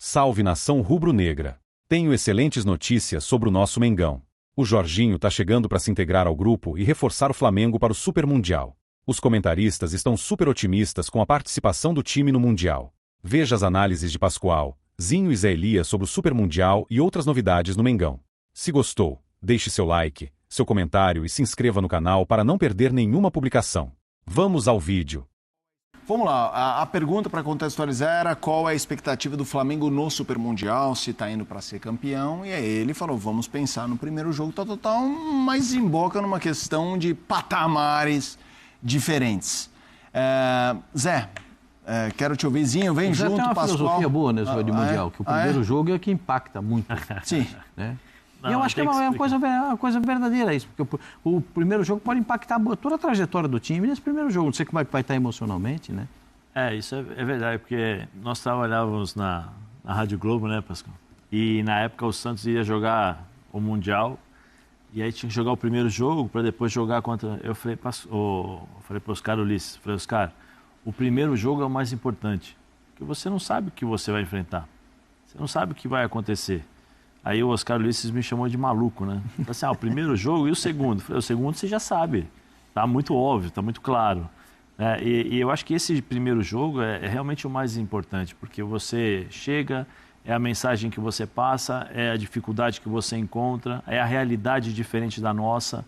Salve nação rubro-negra! Tenho excelentes notícias sobre o nosso Mengão. O Jorginho tá chegando para se integrar ao grupo e reforçar o Flamengo para o Super Mundial. Os comentaristas estão super otimistas com a participação do time no Mundial. Veja as análises de Pascoal, Zinho e Zé Elias sobre o Super Mundial e outras novidades no Mengão. Se gostou, deixe seu like, seu comentário e se inscreva no canal para não perder nenhuma publicação. Vamos ao vídeo. Vamos lá, a pergunta para contextualizar era qual é a expectativa do Flamengo no Super Mundial, se está indo para ser campeão, e aí ele falou, vamos pensar no primeiro jogo, tal, mas emboca numa questão de patamares diferentes. Zé, quero te ouvir, Zinho, vem junto, Pascoal. Tem uma filosofia boa nesse jogo de Mundial, que o primeiro jogo é que impacta muito. Sim. Né? Não, e eu acho que é uma coisa verdadeira isso, porque o primeiro jogo pode impactar toda a trajetória do time nesse primeiro jogo. Não sei como é que vai estar emocionalmente, né? Isso é verdade, porque nós trabalhávamos na Rádio Globo, né, Pascoal? E na época o Santos ia jogar o Mundial, e aí tinha que jogar o primeiro jogo para depois jogar contra... Eu falei para o Oscar Ulisses, Oscar, o primeiro jogo é o mais importante, porque você não sabe o que você vai enfrentar, você não sabe o que vai acontecer. Aí o Oscar Ulisses me chamou de maluco, né? Falei assim, o primeiro jogo e o segundo? Falei, o segundo você já sabe, tá muito óbvio, tá muito claro. E eu acho que esse primeiro jogo é realmente o mais importante, porque você chega, é a mensagem que você passa, é a dificuldade que você encontra, é a realidade diferente da nossa.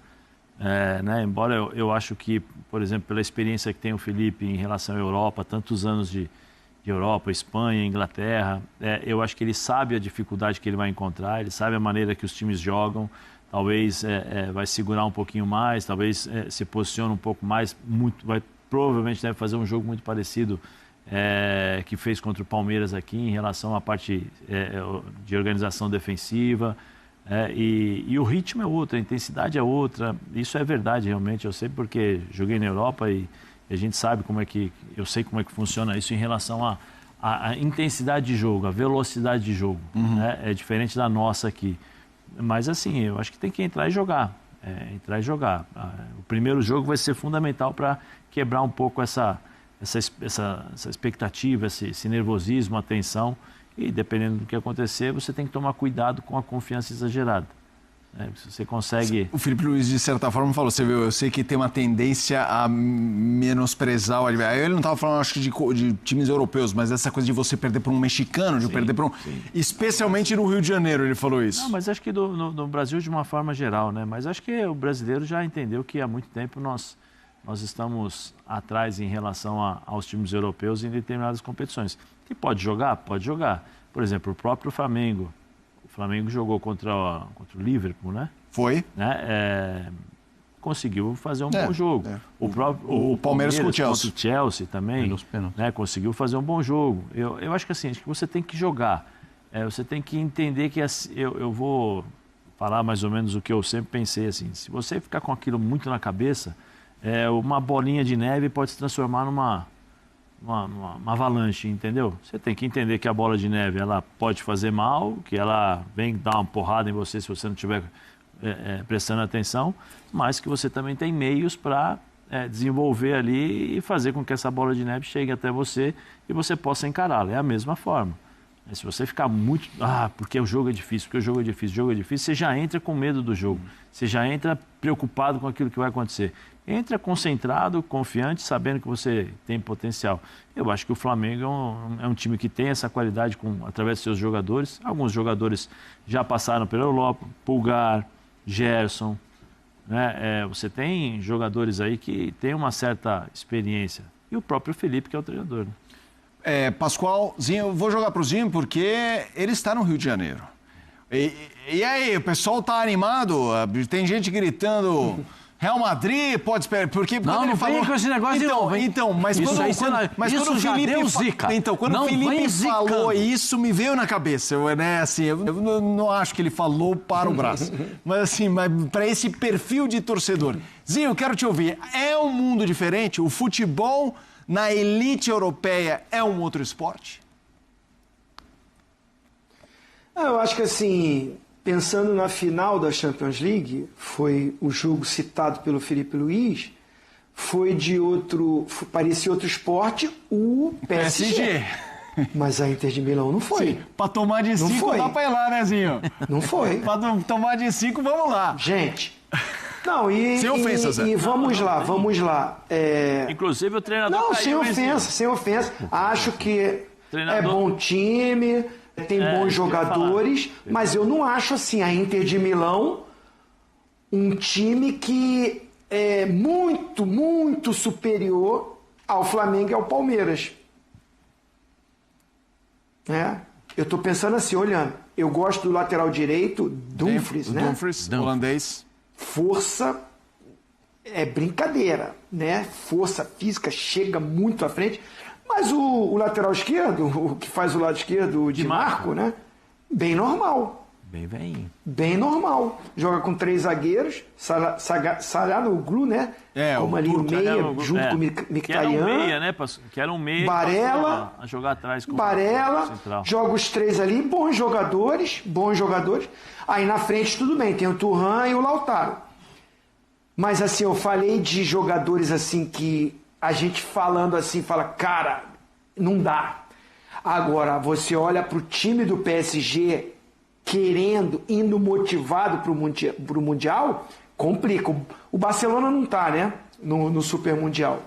Né? Embora eu acho que, por exemplo, pela experiência que tem o Felipe em relação à Europa, tantos anos de Europa, Espanha, Inglaterra, eu acho que ele sabe a dificuldade que ele vai encontrar, ele sabe a maneira que os times jogam, talvez vai segurar um pouquinho mais, talvez se posicione um pouco mais, provavelmente deve fazer um jogo muito parecido que fez contra o Palmeiras aqui em relação à parte de organização defensiva, e o ritmo é outro, a intensidade é outra, isso é verdade realmente, eu sei porque joguei na Europa e a gente sabe eu sei como é que funciona isso em relação à intensidade de jogo, à velocidade de jogo. Né? É diferente da nossa aqui. Mas assim, eu acho que tem que entrar e jogar. O primeiro jogo vai ser fundamental para quebrar um pouco essa expectativa, esse nervosismo, a tensão. E dependendo do que acontecer, você tem que tomar cuidado com a confiança exagerada. Se você consegue... O Felipe Luiz, de certa forma, falou, você viu, eu sei que tem uma tendência a menosprezar o adversário. Ele não estava falando, acho que, de times europeus, mas essa coisa de você perder para um mexicano, de perder para um... Sim. Especialmente no Rio de Janeiro, ele falou isso. Não, mas acho que no Brasil de uma forma geral, né? Mas acho que o brasileiro já entendeu que há muito tempo nós estamos atrás em relação aos times europeus em determinadas competições. Que pode jogar? Pode jogar. Por exemplo, o próprio Flamengo. O Flamengo jogou contra o Liverpool, né? Foi. Conseguiu fazer um bom jogo. O Palmeiras com o Chelsea. Contra o Chelsea também, né? Conseguiu fazer um bom jogo. Eu acho que assim, acho que você tem que jogar. Você tem que entender que eu vou falar mais ou menos o que eu sempre pensei. Assim, se você ficar com aquilo muito na cabeça, uma bolinha de neve pode se transformar numa avalanche, entendeu? Você tem que entender que a bola de neve ela pode fazer mal, que ela vem dar uma porrada em você se você não estiver prestando atenção, mas que você também tem meios para desenvolver ali e fazer com que essa bola de neve chegue até você e você possa encará-la. É a mesma forma. Se você ficar muito... porque o jogo é difícil, você já entra com medo do jogo. Você já entra preocupado com aquilo que vai acontecer. Entra concentrado, confiante, sabendo que você tem potencial. Eu acho que o Flamengo é um time que tem essa qualidade através de seus jogadores. Alguns jogadores já passaram pela Europa, Pulgar, Gerson. Né? Você tem jogadores aí que têm uma certa experiência. E o próprio Felipe, que é o treinador. Né? Pascoal, Zinho, eu vou jogar pro Zinho porque ele está no Rio de Janeiro. E aí, o pessoal tá animado? Tem gente gritando... Real Madrid pode esperar, porque não, ele falou com esse negócio de novo, hein? Então, mas isso quando o Felipe Então, quando o Felipe falou isso, me veio na cabeça, eu não acho que ele falou para o braço, mas assim, para esse perfil de torcedor. Zinho, eu quero te ouvir. É um mundo diferente? O futebol na elite europeia é um outro esporte? Eu acho que assim, pensando na final da Champions League, foi o jogo citado pelo Felipe Luiz, parecia outro esporte, o PSG. Mas a Inter de Milão não foi. Sim, pra tomar de 5 dá pra ir lá, né, Zinho? Não foi. Pra tomar de 5, vamos lá. Gente, não, e... Sem ofensa, Zé. E vamos lá. Inclusive o treinador Não, caiu, sem ofensa. Acho que Treinador. é bom time, tem bons jogadores, mas eu não acho assim a Inter de Milão um time que é muito, muito superior ao Flamengo e ao Palmeiras. Eu tô pensando assim, olhando, eu gosto do lateral direito, Dumfries, né? Dumfries, holandês. Força é brincadeira, né? Força física, chega muito à frente. Mas o lateral esquerdo, o que faz o lado esquerdo, o Di Marco, né? Bem normal. Bem veinho. Bem normal. Joga com 3 zagueiros, Çalhanoğlu, né? Como ali o meia, junto com o Mkhitaryan. Que era um meia, né? Que era um meia. Barella. A jogar atrás com Barella. o central. Joga os 3 ali, bons jogadores. Aí na frente tudo bem, tem o Thuram e o Lautaro. Mas assim, eu falei de jogadores assim que a gente falando assim, fala, cara, não dá. Agora, você olha pro time do PSG indo motivado pro Mundial, complica. O Barcelona não tá, né? No Super Mundial.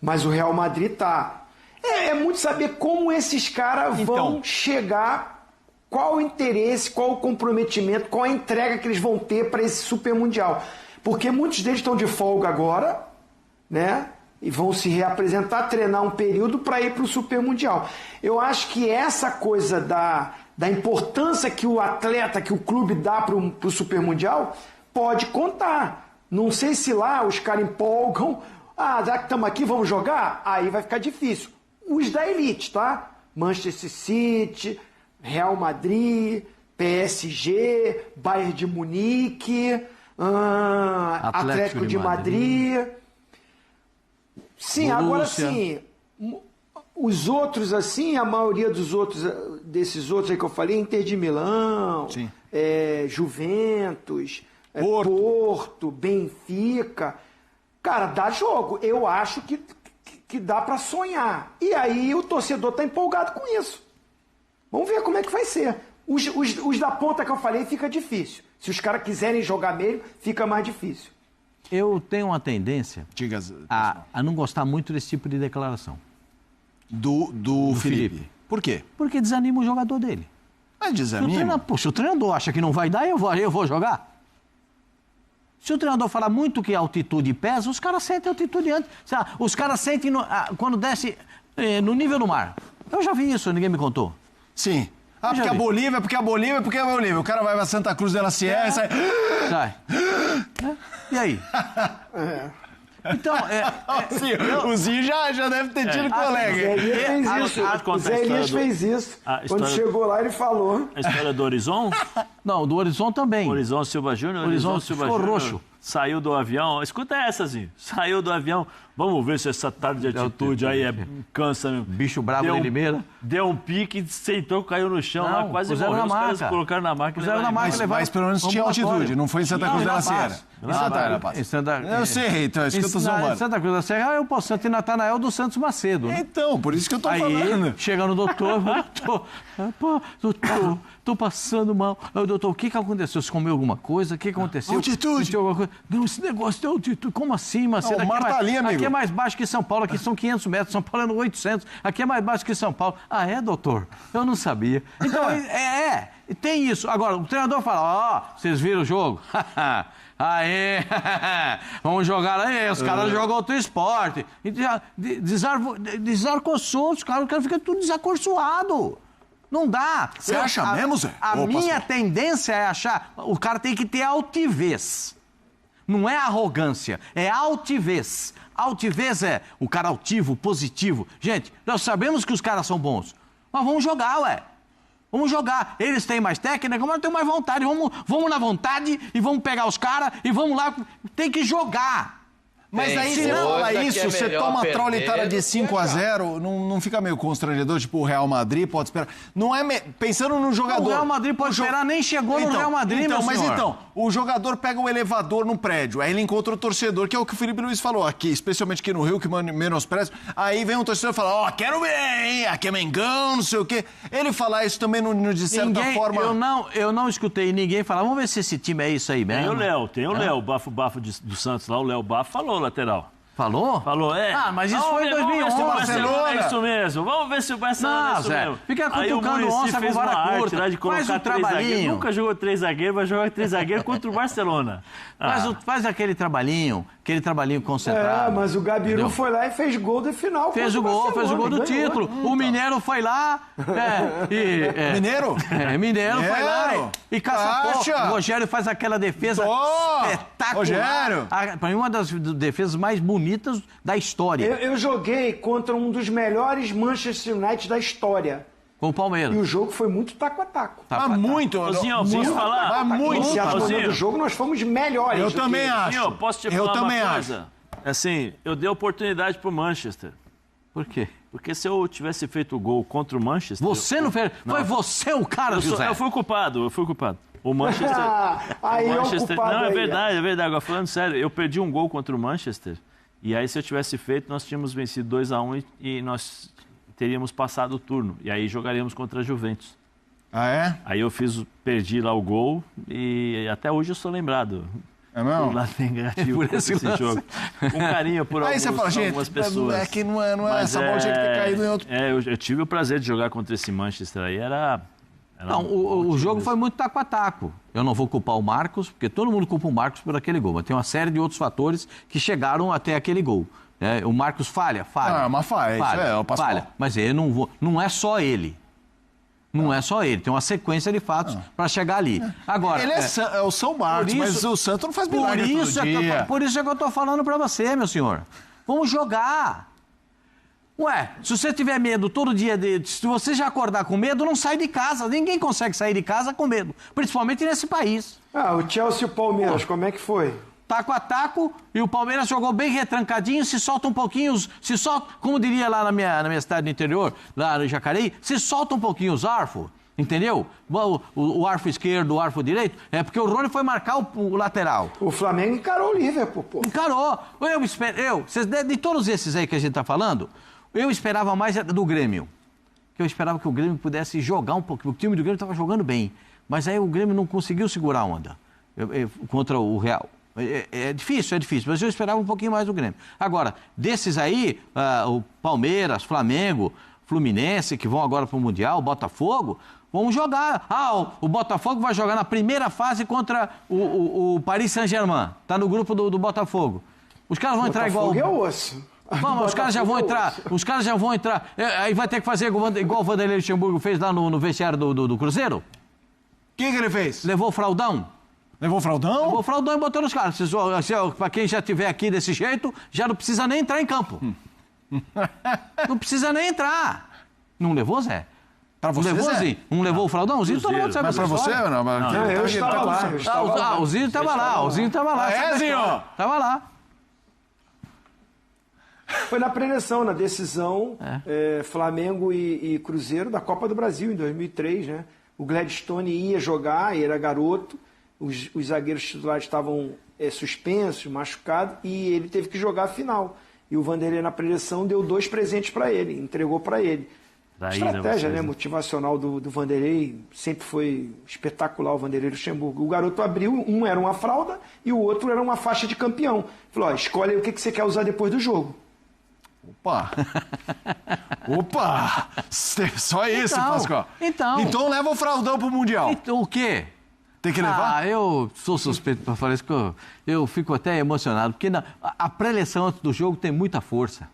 Mas o Real Madrid tá. É muito saber como esses caras vão chegar, qual o interesse, qual o comprometimento, qual a entrega que eles vão ter para esse Super Mundial. Porque muitos deles estão de folga agora, né? E vão se reapresentar, treinar um período para ir para o Super Mundial. Eu acho que essa coisa da importância que o atleta, que o clube dá para o Super Mundial, pode contar. Não sei se lá os caras empolgam, já que estamos aqui, vamos jogar? Aí vai ficar difícil. Os da elite, tá? Manchester City, Real Madrid, PSG, Bayern de Munique, Atlético de Madrid. Sim, Borussia. Agora sim, os outros assim, a maioria desses outros aí que eu falei, Inter de Milão, Juventus, Porto, Benfica, cara, dá jogo. Eu acho que dá para sonhar. E aí o torcedor tá empolgado com isso. Vamos ver como é que vai ser. Os da ponta que eu falei fica difícil. Se os caras quiserem jogar meio, fica mais difícil. Eu tenho uma tendência a não gostar muito desse tipo de declaração. Do Felipe. Por quê? Porque desanima o jogador dele. Mas desanima? Se o treinador acha que não vai dar, eu vou jogar. Se o treinador falar muito que a altitude pesa, os caras sentem a altitude antes. Os caras sentem quando desce no nível do mar. Eu já vi isso, ninguém me contou. Sim. Porque a Bolívia, porque a Bolívia. O cara vai pra Santa Cruz de la Sierra e sai... E aí? Então, o Zinho já deve ter tido colega. O Zé Elias fez isso. Quando chegou lá, ele falou. A história do Horizon? Não, do Horizon também. Horizon Silva Júnior. Horizon Silva Júnior roxo. Saiu do avião. Escuta essa, Zinho. Saiu do avião. Vamos ver se essa tarde de altitude aí cansa. Bicho bravo de Limeira. Deu um pique, sentou, caiu no chão. Não, lá, quase puseram morreu. na Os caras maca. colocaram na máquina. Mas pelo menos tinha altitude. Não foi em Santa Cruz de la Sierra. Eu sei, então é isso que eu tô zoando. Em Santa Cruz da Serra, eu posso Santo Natanael do Santos Macedo. Né? Então, por isso que eu tô falando. Chega no doutor, doutor, tô passando mal. Doutor, o que aconteceu? Você comeu alguma coisa? O que aconteceu? Altitude. Não, esse negócio de altitude, como assim, Macedo? O mar tá ali, amigo. Aqui é mais baixo que São Paulo, aqui são 500 metros, São Paulo é no 800, aqui é mais baixo que São Paulo. Ah, é, doutor? Eu não sabia. Então, tem isso. Agora, o treinador fala, vocês viram o jogo? Aê, vamos jogar aí, os caras jogam outro esporte. Desarcoçou, os caras ficam tudo desacorçoado. Não dá. Você acha mesmo, Zé? A minha tendência é achar, o cara tem que ter altivez. Não é arrogância, é altivez. Altivez é o cara altivo, positivo. Gente, nós sabemos que os caras são bons, mas vamos jogar, Vamos jogar. Eles têm mais técnica, mas eu tenho mais vontade. Vamos na vontade e vamos pegar os caras e vamos lá. Tem que jogar. Mas aí Tem você coisa fala que é isso, você melhor toma a traulitada perder de do que 5-0, não fica meio constrangedor? Tipo, o Real Madrid pode esperar. Não é. Pensando no jogador. O Real Madrid pode esperar, nem chegou no Real Madrid, meu mas senhor. então, o jogador pega o elevador no prédio, aí ele encontra o torcedor, que é o que o Felipe Luiz falou aqui, especialmente aqui no Rio, que menospreza. Aí vem um torcedor e fala, quero ver, hein? Aqui é Mengão, não sei o quê. Ele falar isso também, de certa forma... Eu não escutei ninguém falar, vamos ver se esse time é isso aí mesmo. Tem o Léo, o bafo do Santos lá, o Léo Bafo falou, lateral. Falou? Falou, Ah, mas isso foi em 2011. Vamos ver se o Barcelona é isso mesmo. Vamos ver se o Barcelona é isso mesmo. Fica Aí o cutucando Muricy onça com fez uma vara arte curta. lá de Faz colocar um três zagueiros. trabalhinho. Nunca jogou 3 zagueiros, vai jogar 3 zagueiros contra o Barcelona. Faz aquele trabalhinho concentrado. Mas o Gabiru Entendeu? foi lá e fez gol de final. Fez o gol do título. O Mineiro foi lá. Mineiro? Mineiro foi lá e caçapou. O Rogério faz aquela defesa espetacular. Rogério! Para mim, uma das defesas mais bonitas da história. Eu joguei contra um dos melhores Manchester United da história. Com o Palmeiras. E o jogo foi muito taco a taco. Mas muito. Ô, posso falar? Mas muito. No jogo nós fomos melhores. Eu também acho. Zinho, posso te falar uma coisa? Assim, eu dei oportunidade pro Manchester. Por quê? Porque se eu tivesse feito o gol contra o Manchester... Você não fez. Foi você o cara, José. Eu fui culpado. O Manchester... Aí o é o Manchester culpado não, é aí, verdade. Agora, falando sério, eu perdi um gol contra o Manchester. E aí, se eu tivesse feito, nós tínhamos vencido 2-1 e nós teríamos passado o turno. E aí jogaríamos contra a Juventus. Ah, é? Aí eu perdi lá o gol e até hoje eu sou lembrado. É mesmo? Do lado negativo por esse jogo. Com carinho por aí você fala, gente, algumas pessoas. É que não é essa bola tinha que ter caído em outro... Eu tive o prazer de jogar contra esse Manchester aí, Não, o jogo foi muito taco a taco. Eu não vou culpar o Marcos, porque todo mundo culpa o Marcos por aquele gol. Mas tem uma série de outros fatores que chegaram até aquele gol. O Marcos falha. Mas falha. O Pascoal. Falha. Mas não é só ele. Não é só ele. Tem uma sequência de fatos para chegar ali. Agora, ele é o São Marcos, mas o Santos não faz milagre todo dia. Por isso é que eu estou falando para você, meu senhor. Vamos jogar. Ué, se você tiver medo todo dia, se você já acordar com medo, não sai de casa. Ninguém consegue sair de casa com medo. Principalmente nesse país. O Chelsea e o Palmeiras, como é que foi? Taco a taco, e o Palmeiras jogou bem retrancadinho, se solta um pouquinho, como diria lá na minha cidade do interior, lá no Jacareí, se solta um pouquinho os arfos, entendeu? O arfo esquerdo, o arfo direito, é porque o Rony foi marcar o lateral. O Flamengo encarou o Liverpool, pô. Encarou. De todos esses aí que a gente tá falando, eu esperava mais do Grêmio. Eu esperava que o Grêmio pudesse jogar um pouco, porque o time do Grêmio estava jogando bem, mas aí o Grêmio não conseguiu segurar a onda contra o Real. É difícil, mas eu esperava um pouquinho mais do Grêmio. Agora, desses aí, o Palmeiras, Flamengo, Fluminense, que vão agora para o Mundial, Botafogo, vão jogar. O Botafogo vai jogar na primeira fase contra o Paris Saint-Germain. Está no grupo do Botafogo. Os caras vão entrar igual... Botafogo é osso. Vamos, os caras já vão entrar. Aí vai ter que fazer igual o Vanderlei Luxemburgo fez lá no vestiário do Cruzeiro. O que ele fez? Levou o fraldão. Levou o fraldão? Levou o fraldão e botou nos caras. Para quem já estiver aqui desse jeito, já não precisa nem entrar em campo. Não precisa nem entrar. Não levou, Zé? Pra você, levou, Zé? Não levou o fraldão? O Zinho todo mundo sabe. Mas pra você ou não? Não, eu estava lá. O Zinho estava lá. O Zinho estava lá. É, Zinho? Estava lá. Foi na preleção, na decisão Flamengo e Cruzeiro da Copa do Brasil, em 2003, né? O Gladstone ia jogar, ele era garoto, os zagueiros titulares estavam suspensos, machucados, e ele teve que jogar a final. E o Vanderlei, na preleção, deu 2 presentes para ele, entregou para ele. Estratégia, né, motivacional do Vanderlei, sempre foi espetacular o Vanderlei Luxemburgo. O garoto abriu, um era uma fralda e o outro era uma faixa de campeão. Falou, escolhe aí o que você quer usar depois do jogo. Opa! Só isso, Pascoal. Então leva o fraldão pro Mundial. Então, o quê? Tem que levar? Eu sou suspeito para falar isso, que eu fico até emocionado, porque a pré-eleição antes do jogo tem muita força.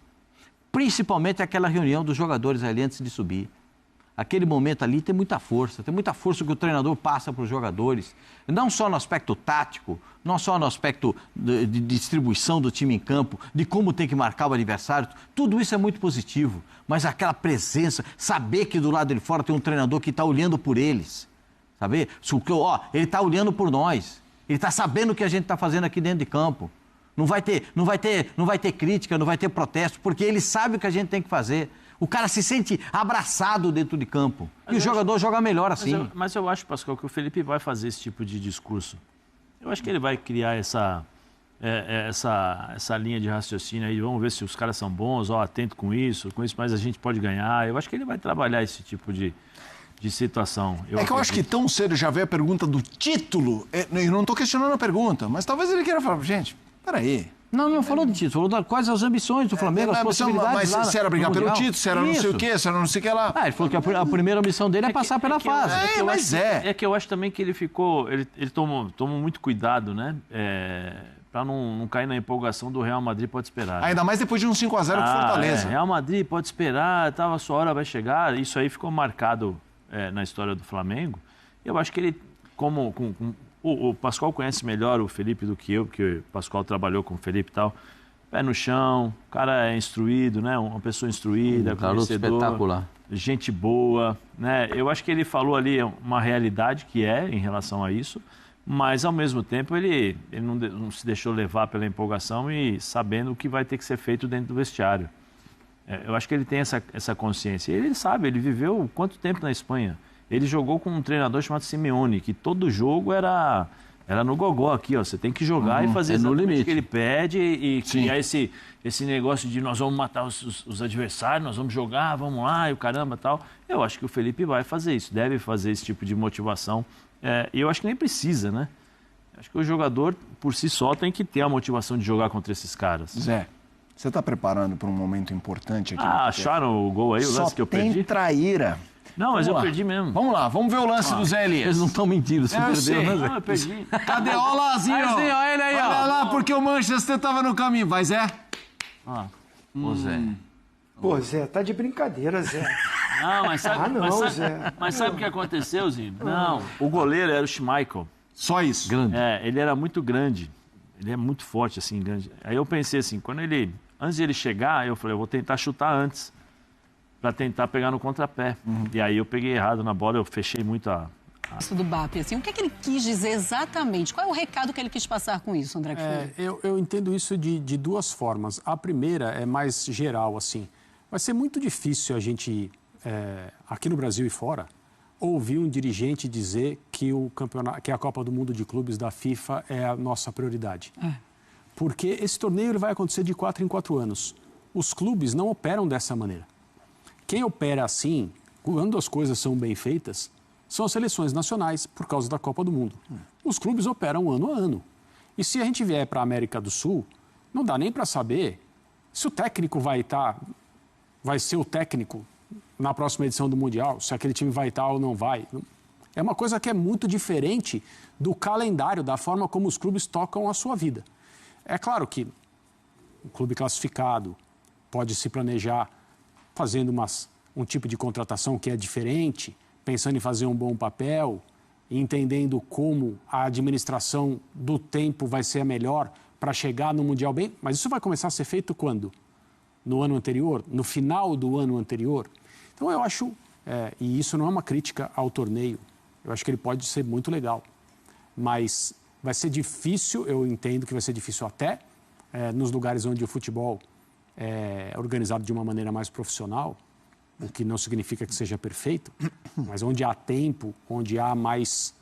Principalmente aquela reunião dos jogadores ali antes de subir. Aquele momento ali tem muita força que o treinador passa para os jogadores, não só no aspecto tático, não só no aspecto de distribuição do time em campo, de como tem que marcar o adversário, tudo isso é muito positivo, mas aquela presença, saber que do lado de fora tem um treinador que está olhando por eles, saber? Ele está olhando por nós, ele está sabendo o que a gente está fazendo aqui dentro de campo. Não vai ter crítica, não vai ter protesto, porque ele sabe o que a gente tem que fazer. O cara se sente abraçado dentro de campo. E o jogador joga melhor assim. Mas eu acho, Pascoal, que o Felipe vai fazer esse tipo de discurso. Eu acho que ele vai criar essa linha de raciocínio aí. Vamos ver se os caras são bons, atento com isso mais a gente pode ganhar. Eu acho que ele vai trabalhar esse tipo de situação. Eu acho que tão cedo já veio a pergunta do título. Eu não estou questionando a pergunta, mas talvez ele queira falar, gente, peraí. Não falou de título, falou quais as ambições do Flamengo, as possibilidades. Mas se era brigar pelo título, se era não sei o quê, se era não sei o que lá. Ele falou que a primeira missão dele é passar pela fase. É que eu acho também que ele tomou muito cuidado, né? Para não cair na empolgação do Real Madrid pode esperar. Ainda mais depois de um 5-0 com o Fortaleza. Real Madrid pode esperar, a sua hora vai chegar. Isso aí ficou marcado na história do Flamengo. Eu acho que ele, o Pascoal conhece melhor o Felipe do que eu, porque o Pascoal trabalhou com o Felipe e tal. Pé no chão, o cara é instruído, né? Uma pessoa instruída, conhecedor, espetacular. Gente boa, né? Eu acho que ele falou ali uma realidade que em relação a isso, mas ao mesmo tempo ele não se deixou levar pela empolgação e sabendo o que vai ter que ser feito dentro do vestiário. Eu acho que ele tem essa consciência. Ele sabe, ele viveu quanto tempo na Espanha? Ele jogou com um treinador chamado Simeone, que todo jogo era no gogó aqui, ó. Você tem que jogar e fazer exatamente o que ele pede e criar esse negócio de nós vamos matar os adversários, nós vamos jogar, vamos lá, e o caramba e tal. Eu acho que o Felipe vai fazer isso, deve fazer esse tipo de motivação. E eu acho que nem precisa, né? Acho que o jogador, por si só, tem que ter a motivação de jogar contra esses caras. Zé, você está preparando para um momento importante aqui? Acharam o gol aí, o lance que eu perdi? Só tem traíra. Não, mas eu perdi mesmo. Vamos lá, vamos ver o lance do Zé Elias. Eles não estão mentindo, você perdeu, né, Zé? Não, eu perdi. Cadê? Olha lá, Zinho. Olha ele aí, ó. Olha lá, porque o Manchester estava no caminho. Vai, Zé? Ô, Zé. Pô, Zé, tá de brincadeira, Zé. Não, mas sabe, Zé. Mas sabe o que aconteceu, Zinho? Não, o goleiro era o Schmeichel. Só isso. Grande. Ele era muito grande. Ele é muito forte, assim, grande. Aí eu pensei assim, antes de ele chegar, eu falei, eu vou tentar chutar antes, para tentar pegar no contrapé. E aí eu peguei errado na bola, eu fechei muito Isso do BAP, assim, o que é que ele quis dizer exatamente? Qual é o recado que ele quis passar com isso, André Filho? Eu entendo isso de duas formas. A primeira é mais geral, assim. Vai ser muito difícil a gente, aqui no Brasil e fora, ouvir um dirigente dizer que que a Copa do Mundo de Clubes da FIFA é a nossa prioridade. Porque esse torneio ele vai acontecer de 4 em 4 anos. Os clubes não operam dessa maneira. Quem opera assim, quando as coisas são bem feitas, são as seleções nacionais, por causa da Copa do Mundo. Os clubes operam ano a ano. E se a gente vier para a América do Sul, não dá nem para saber se o técnico vai ser o técnico na próxima edição do Mundial, se aquele time vai estar ou não vai. É uma coisa que é muito diferente do calendário, da forma como os clubes tocam a sua vida. É claro que o clube classificado pode se planejar fazendo um tipo de contratação que é diferente, pensando em fazer um bom papel, entendendo como a administração do tempo vai ser a melhor para chegar no Mundial bem. Mas isso vai começar a ser feito quando? No ano anterior? No final do ano anterior? Então eu acho, e isso não é uma crítica ao torneio, eu acho que ele pode ser muito legal, mas vai ser difícil, eu entendo que vai ser difícil até nos lugares onde o futebol é organizado de uma maneira mais profissional, o que não significa que seja perfeito, mas onde há tempo, onde há mais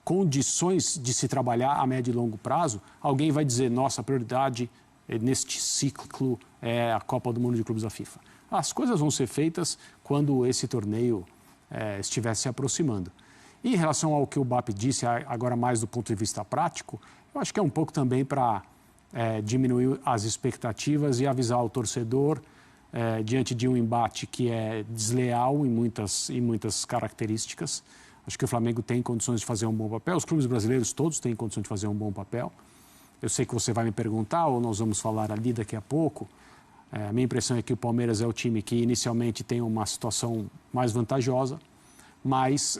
condições de se trabalhar a médio e longo prazo, alguém vai dizer, nossa prioridade neste ciclo é a Copa do Mundo de Clubes da FIFA. As coisas vão ser feitas quando esse torneio estiver se aproximando. E em relação ao que o BAP disse, agora mais do ponto de vista prático, eu acho que é um pouco também para diminuir as expectativas e avisar o torcedor diante de um embate que é desleal em muitas características. Acho que o Flamengo tem condições de fazer um bom papel, os clubes brasileiros todos têm condições de fazer um bom papel. Eu sei que você vai me perguntar, ou nós vamos falar ali daqui a pouco. A minha impressão é que o Palmeiras é o time que inicialmente tem uma situação mais vantajosa, mas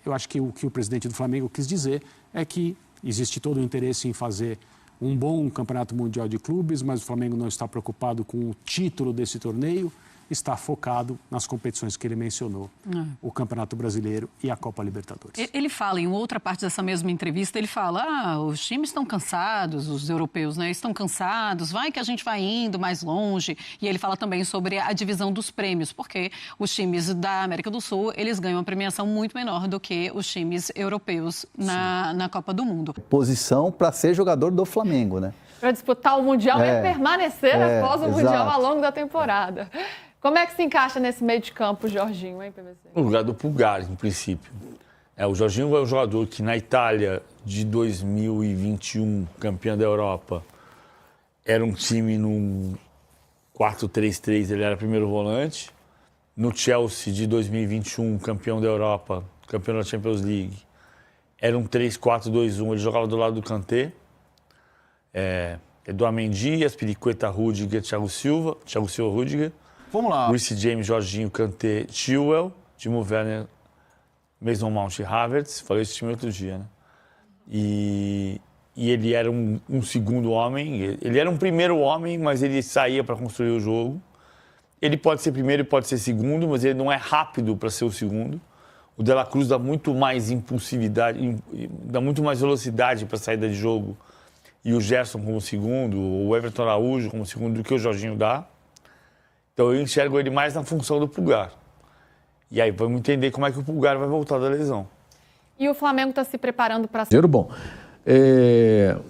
eu acho que o que o presidente do Flamengo quis dizer é que existe todo o interesse em fazer um bom campeonato mundial de clubes, mas o Flamengo não está preocupado com o título desse torneio está focado nas competições que ele mencionou, o Campeonato Brasileiro e a Copa Libertadores. Ele fala, em outra parte dessa mesma entrevista, ele fala, os times estão cansados, os europeus, né, estão cansados, vai que a gente vai indo mais longe. E ele fala também sobre a divisão dos prêmios, porque os times da América do Sul, eles ganham uma premiação muito menor do que os times europeus na Copa do Mundo. Posição para ser jogador do Flamengo, né? Para disputar o Mundial e permanecer após o Mundial ao longo da temporada. Como é que se encaixa nesse meio de campo o Jorginho, hein, PVC? No lugar do Pulgar, em princípio. O Jorginho é um jogador que na Itália de 2021, campeão da Europa, era um time num 4-3-3, ele era primeiro volante. No Chelsea de 2021, campeão da Europa, campeão da Champions League, era um 3-4-2-1, ele jogava do lado do Kanté. Eduardo Mendy, Aspilicueta, Rudiger, Thiago Silva, Rudiger. Vamos lá. Reece James, Jorginho, Kanté, Chilwell, Timo Werner, Mason Mount e Havertz. Falei esse time outro dia, né? E ele era um segundo homem. Ele era um primeiro homem, mas ele saía para construir o jogo. Ele pode ser primeiro e pode ser segundo, mas ele não é rápido para ser o segundo. O De La Cruz dá muito mais impulsividade, dá muito mais velocidade para a saída de jogo. E o Gerson como segundo, o Everton Araújo como segundo do que o Jorginho dá. Então eu enxergo ele mais na função do Pulgar. E aí vamos entender como é que o Pulgar vai voltar da lesão. E o Flamengo está se preparando para... Bom,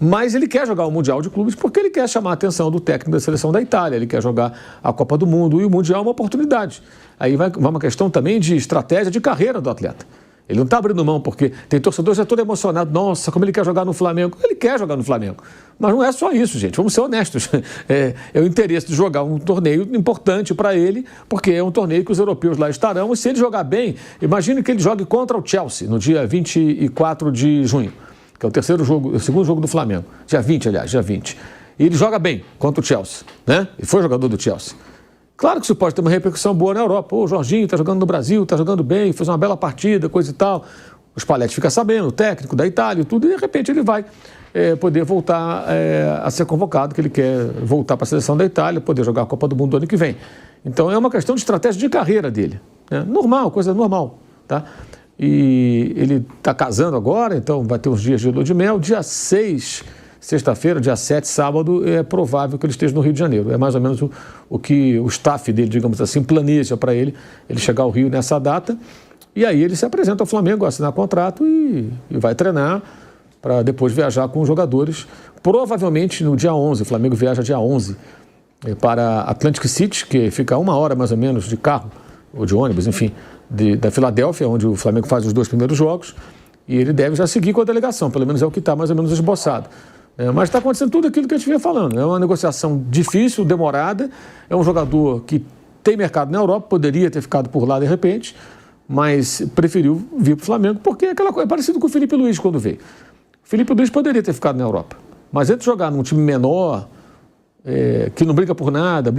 mas ele quer jogar o Mundial de Clubes porque ele quer chamar a atenção do técnico da seleção da Itália, ele quer jogar a Copa do Mundo e o Mundial é uma oportunidade. Aí vai uma questão também de estratégia de carreira do atleta. Ele não está abrindo mão porque tem torcedor já todo emocionado. Nossa, como ele quer jogar no Flamengo. Ele quer jogar no Flamengo. Mas não é só isso, gente. Vamos ser honestos. É o interesse de jogar um torneio importante para ele, porque é um torneio que os europeus lá estarão. E se ele jogar bem, imagine que ele jogue contra o Chelsea no dia 24 de junho, que é o segundo jogo do Flamengo. Dia 20, aliás, dia 20. E ele joga bem contra o Chelsea, né? Ele foi jogador do Chelsea. Claro que isso pode ter uma repercussão boa na Europa. O Jorginho está jogando no Brasil, está jogando bem, fez uma bela partida, coisa e tal. O Spalletti fica sabendo, o técnico da Itália e tudo, e de repente ele vai poder voltar a ser convocado, que ele quer voltar para a seleção da Itália, poder jogar a Copa do Mundo ano que vem. Então é uma questão de estratégia de carreira dele. Né? Normal, coisa normal. Tá? E ele está casando agora, então vai ter uns dias de lua de mel. Dia 6... Sexta-feira, dia 7, sábado, é provável que ele esteja no Rio de Janeiro. É mais ou menos o que o staff dele, digamos assim, planeja para ele chegar ao Rio nessa data. E aí ele se apresenta ao Flamengo, assinar contrato e vai treinar para depois viajar com os jogadores. Provavelmente no dia 11, o Flamengo viaja dia 11 para Atlantic City, que fica a 1 hora mais ou menos de carro, ou de ônibus, enfim, da Filadélfia, onde o Flamengo faz os 2 primeiros jogos. E ele deve já seguir com a delegação, pelo menos é o que está mais ou menos esboçado. Mas está acontecendo tudo aquilo que a gente vinha falando. É uma negociação difícil, demorada. É um jogador que tem mercado na Europa, poderia ter ficado por lá de repente, mas preferiu vir para o Flamengo, porque aquela coisa é parecido com o Felipe Luiz quando veio. O Felipe Luiz poderia ter ficado na Europa, mas entre jogar num time menor, que não briga por nada,